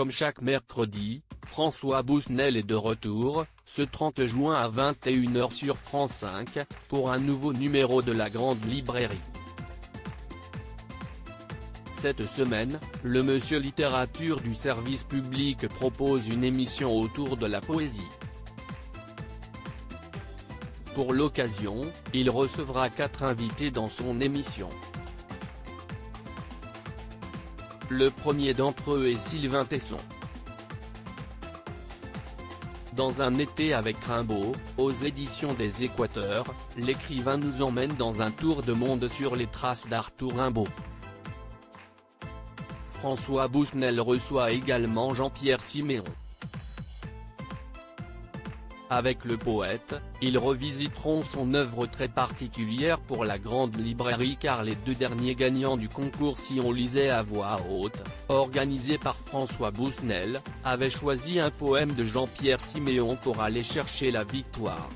Comme chaque mercredi, François Bousnel est de retour, ce 30 juin à 21 h sur France 5, pour un nouveau numéro de la Grande Librairie. Cette semaine, le Monsieur Littérature du service public propose une émission autour de la poésie. Pour l'occasion, il recevra 4 invités dans son émission. Le premier d'entre eux est Sylvain Tesson. Dans Un été avec Rimbaud, aux éditions des Équateurs, l'écrivain nous emmène dans un tour de monde sur les traces d'Arthur Rimbaud. François Bousnel reçoit également Jean-Pierre Siméon. Avec le poète, ils revisiteront son œuvre très particulière pour la Grande Librairie car les 2 derniers gagnants du concours Si on lisait à voix haute, organisé par François Bousnel, avaient choisi un poème de Jean-Pierre Siméon pour aller chercher la victoire.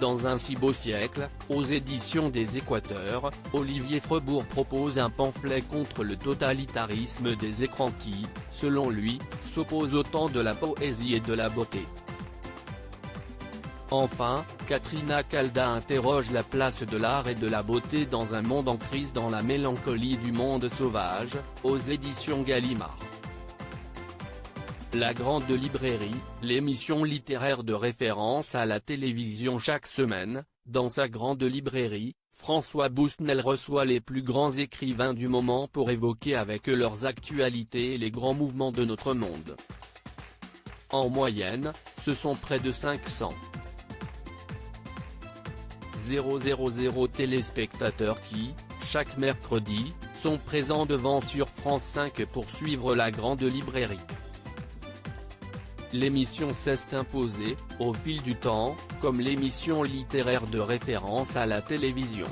Dans Un si beau siècle, aux éditions des Équateurs, Olivier Frebourg propose un pamphlet contre le totalitarisme des écrans qui, selon lui, s'oppose au temps de la poésie et de la beauté. Enfin, Katrina Calda interroge la place de l'art et de la beauté dans un monde en crise dans la mélancolie du monde sauvage, aux éditions Gallimard. La Grande Librairie, l'émission littéraire de référence à la télévision chaque semaine. Dans sa Grande Librairie, François Bousnel reçoit les plus grands écrivains du moment pour évoquer avec eux leurs actualités et les grands mouvements de notre monde. En moyenne, ce sont près de 500 000 téléspectateurs qui, chaque mercredi, sont présents devant sur France 5 pour suivre la Grande Librairie. L'émission s'est imposée, au fil du temps, comme l'émission littéraire de référence à la télévision.